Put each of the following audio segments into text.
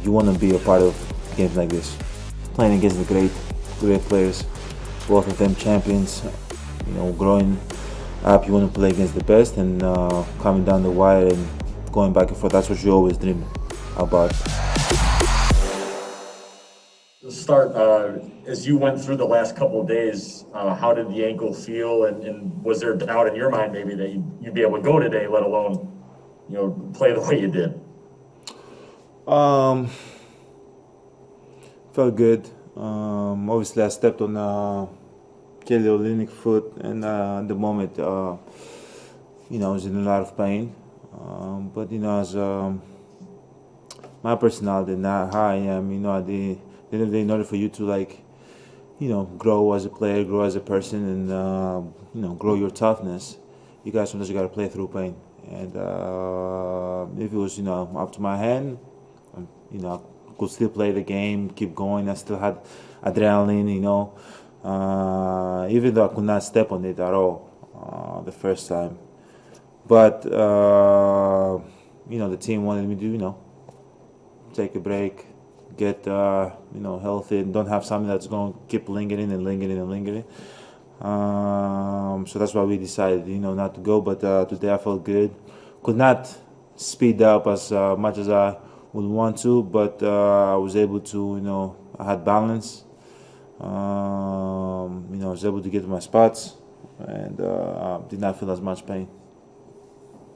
you want to be a part of games like this, playing against the great players, both of them champions. Growing up, you want to play against the best, and coming down the wire and going back and forth. That's what you always dream about. To start, as you went through the last couple of days, how did the ankle feel, and was there doubt in your mind maybe that you'd be able to go today, let alone, play the way you did? Felt good. Obviously, I stepped on Kelly Olynyk's foot, and at the moment, I was in a lot of pain. But as my personality, not how I am, in order for you to grow as a player, grow as a person, and grow your toughness, sometimes you gotta play through pain. And if it was up to my hand, I could still play the game, keep going. I still had adrenaline, even though I could not step on it at all the first time. But the team wanted me to take a break, get healthy, and don't have something that's going to keep lingering and lingering and lingering. So that's why we decided not to go. But today I felt good. Could not speed up as much as I would want to, but I was able to I had balance. I was able to get to my spots, and did not feel as much pain.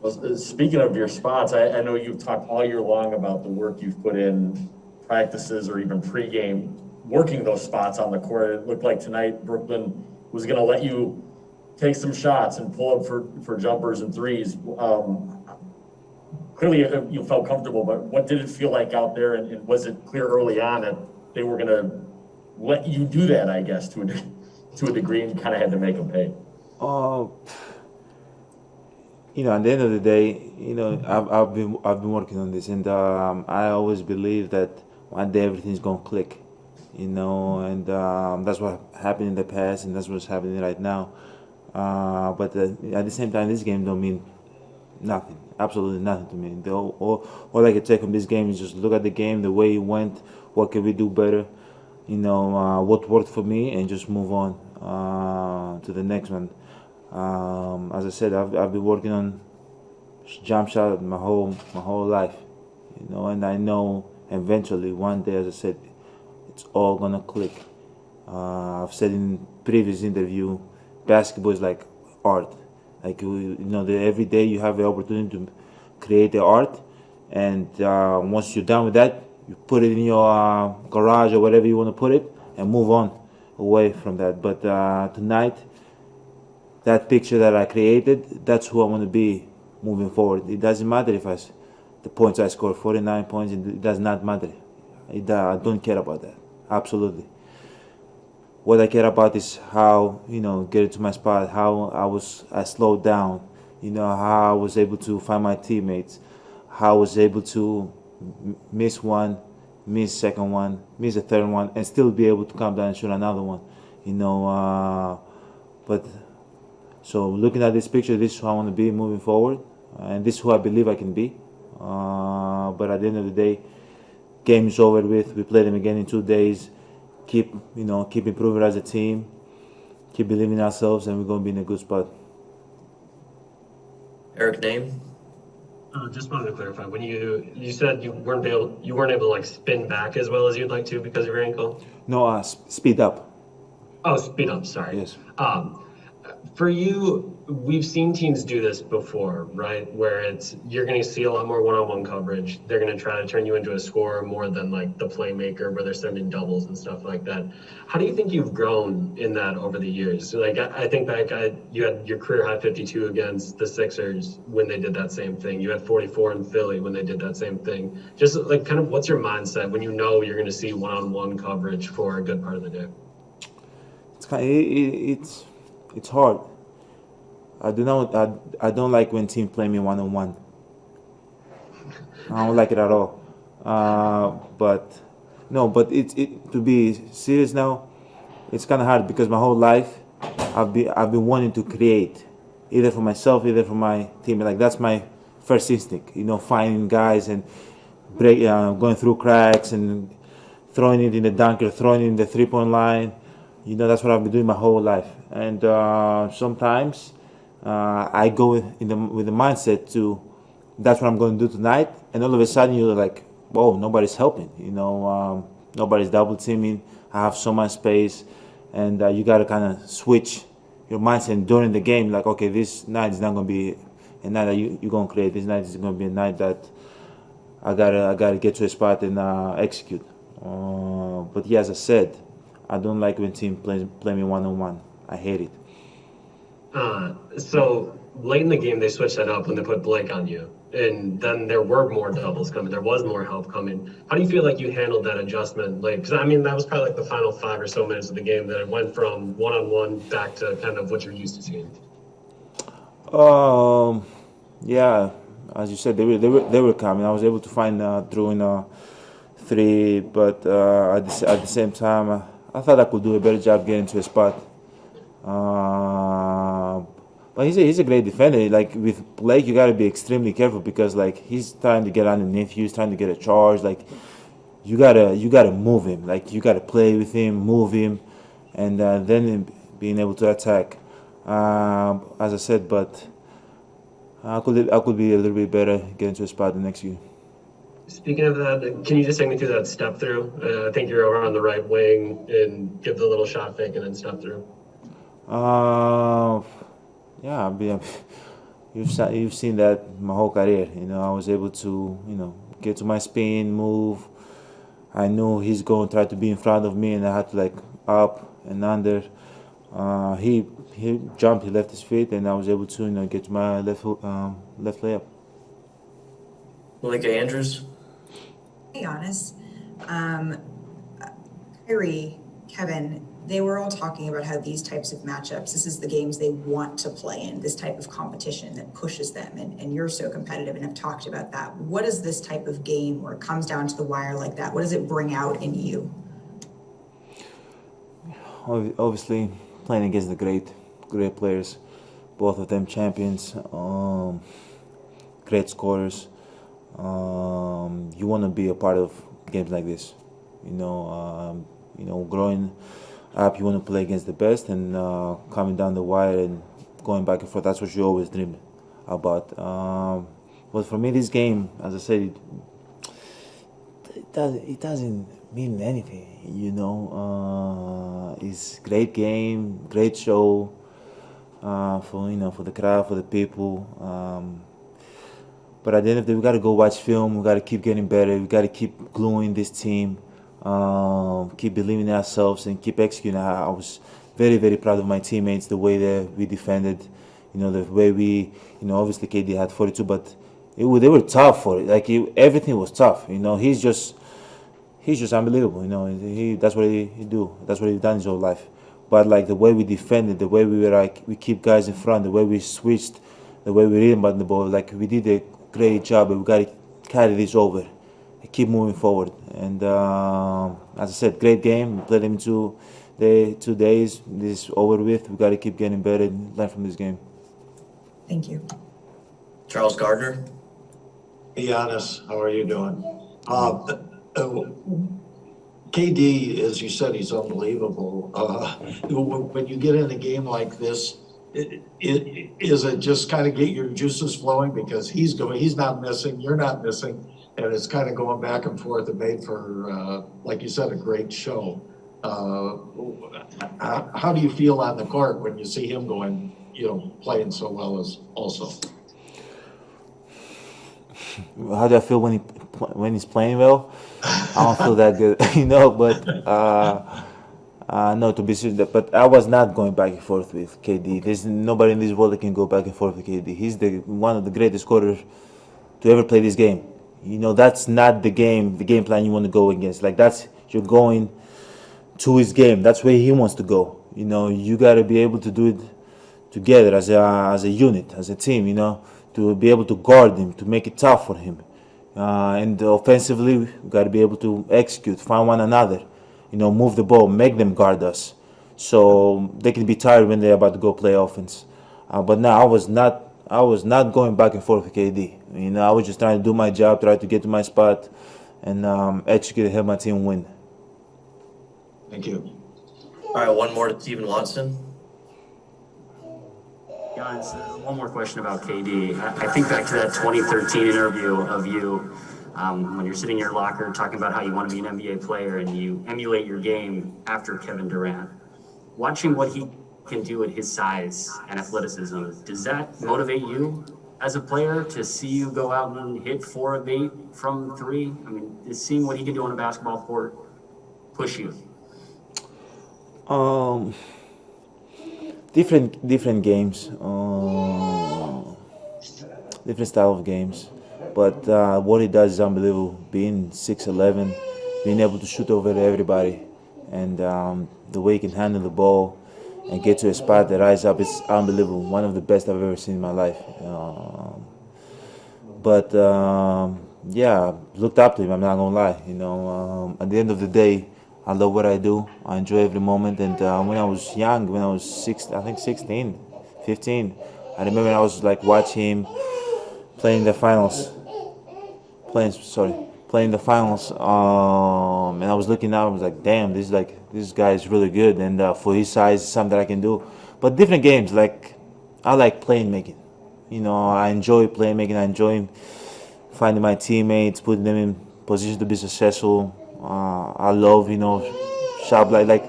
Well, speaking of your spots, I know you've talked all year long about the work you've put in, practices or even pregame, working those spots on the court. It looked like tonight Brooklyn was going to let you take some shots and pull up for jumpers and threes. Clearly you felt comfortable, but what did it feel like out there? And was it clear early on that they were going to let you do that, I guess, to a degree, and you kind of had to make them pay? At the end of the day, I've been working on this, and I always believe that one day everything's gonna click, and that's what happened in the past, and that's what's happening right now. But at the same time, this game don't mean nothing, absolutely nothing to me. All I can take from this game is just look at the game, the way it went, what can we do better, what worked for me, and just move on to the next one. As I said, I've been working on jump shot my whole life, and I know eventually one day, as I said, it's all gonna click. I've said in previous interview, basketball is like art. Like every day you have the opportunity to create the art, and once you're done with that, you put it in your garage or whatever you want to put it, and move on away from that. But tonight, that picture that I created, that's who I want to be moving forward. It doesn't matter if the points I scored, 49 points, it does not matter. I don't care about that, absolutely. What I care about is how, get to my spot, how I slowed down, how I was able to find my teammates, how I was able to miss one, miss second one, miss a third one, and still be able to come down and shoot another one, but so looking at this picture, this is who I want to be moving forward, and this is who I believe I can be. But at the end of the day, game is over with. We play them again in 2 days. Keep improving as a team. Keep believing in ourselves, and we're going to be in a good spot. Eric, name? Just wanted to clarify, when you said you weren't able to spin back as well as you'd like to because of your ankle? No, speed up. Oh, speed up. Sorry. Yes. For you, we've seen teams do this before, right? Where you're going to see a lot more one-on-one coverage. They're going to try to turn you into a scorer more than like the playmaker, where they're sending doubles and stuff like that. How do you think you've grown in that over the years? Like I think back, you had your career high 52 against the Sixers when they did that same thing. You had 44 in Philly when they did that same thing. Just like kind of what's your mindset when you're going to see one-on-one coverage for a good part of the day? It's hard. I don't like when teams play me one-on-one. I don't like it at all. But to be serious now, it's kind of hard because my whole life I've been wanting to create, either for myself, either for my team. Like that's my first instinct, finding guys and going through cracks and throwing it in the dunker, throwing it in the 3-point line. That's what I've been doing my whole life. And sometimes I go with the mindset to that's what I'm going to do tonight. And all of a sudden you're like, whoa, nobody's helping. Nobody's double teaming. I have so much space, and you got to kind of switch your mindset during the game. Like, okay, this night is not going to be a night that you're going to create. This night is going to be a night that I gotta get to a spot and execute. But yeah, as I said, I don't like when team play me 1-on-1. I hate it. So late in the game, they switched that up when they put Blake on you. And then there were more doubles coming. There was more help coming. How do you feel like you handled that adjustment? Because that was probably like the final 5 or so minutes of the game that it went from 1-on-1 back to kind of what you're used to seeing. Yeah, as you said, they were coming. I was able to find Drew in a 3, but at the same time, I thought I could do a better job getting to a spot. But he's a great defender. Like with Blake, you got to be extremely careful because like he's trying to get underneath you, he's trying to get a charge. Like you gotta move him. Like you gotta play with him, move him, and then being able to attack. As I said, but I could be a little bit better getting to a spot the next year. Speaking of that, can you just take me through that step through? I think you're over on the right wing and give the little shot fake and then step through. Yeah, you've seen that my whole career. I was able to get to my spin, move. I knew he's going to try to be in front of me, and I had to like up and under. He jumped, he left his feet, and I was able to get to my left layup. Malika Andrews. Hey, Giannis. Kyrie, Kevin, they were all talking about how these types of matchups, this is the games they want to play in, this type of competition that pushes them, and you're so competitive and have talked about that. What is this type of game where it comes down to the wire like that? What does it bring out in you? Obviously, playing against the great players, both of them champions, great scorers. You want to be a part of games like this. Growing up, you want to play against the best, and coming down the wire and going back and forth. That's what you always dream about. But for me, this game, as I said, it doesn't mean anything. It's great game, great show for the crowd, for the people. But at the end of the day, we got to go watch film. We got to keep getting better. We got to keep gluing this team. Keep believing in ourselves and keep executing. I was very, very proud of my teammates, the way that we defended, the way we, obviously KD had 42, but they were tough for it. Like everything was tough. He's just unbelievable. That's what he do. That's what he's done his whole life. But like the way we defended, the way we were like we keep guys in front, the way we switched, the way we read about the ball, like we did a great job. But we got to carry this over. Keep moving forward, and as I said, great game. We played them in 2 days. This is over with. We got to keep getting better and learn from this game. Thank you. Charles Gardner. Hey, Giannis, how are you doing? KD, as you said, he's unbelievable. When you get in a game like this, is it just kind of get your juices flowing because he's not missing, you're not missing, and it's kind of going back and forth and made for, like you said, a great show. How do you feel on the court when you see him going, playing so well as also? How do I feel when he's playing well? I don't feel that good, but no, to be serious, but I was not going back and forth with KD. There's nobody in this world that can go back and forth with KD. He's one of the greatest scorers to ever play this game. That's not the game plan you want to go against. Like you're going to his game. That's where he wants to go. You got to be able to do it together as a unit, as a team. To be able to guard him, to make it tough for him, and offensively, we got to be able to execute, find one another. Move the ball, make them guard us, so they can be tired when they're about to go play offense. But now I I was not going back and forth with KD. You know, I was just trying to do my job, try to get to my spot, and execute and help my team win. Thank you. All right, one more to Stephen Watson. Guys, one more question about KD. I think back to that 2013 interview of you when you're sitting in your locker talking about how you want to be an NBA player and you emulate your game after Kevin Durrant. Watching what he can do at his size and athleticism, does that motivate you as a player to see you go out and hit 4 of 8 from 3? I mean, is seeing what he can do on a basketball court push you? Different games, different style of games, but what he does is unbelievable. Being 6'11", being able to shoot over everybody, and the way he can handle the ball and get to a spot that rise up is unbelievable. One of the best I've ever seen in my life. But yeah, looked up to him. I'm not gonna lie. You know, at the end of the day, I love what I do. I enjoy every moment. And when I was young, when I was 16, 15, I remember I was like watching him playing the finals. Playing the finals. And I was looking out. I was like, damn, this guy is really good. And for his size, it's something that I can do. But different games, like I like playing making. You know, I enjoy playing making. I enjoy finding my teammates, putting them in position to be successful. I love, you know, sharp like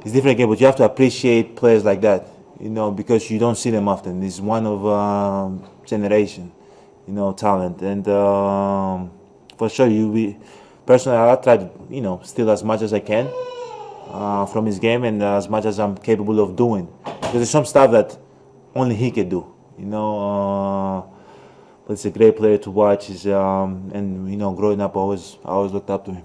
it's different game, but you have to appreciate players like that, you know, because you don't see them often. It's one of generation, you know, talent, and for sure personally, I try to, you know, steal as much as I can from his game and as much as I'm capable of doing, because there's some stuff that only he can do, you know. But it's a great player to watch. And you know, growing up, I always looked up to him.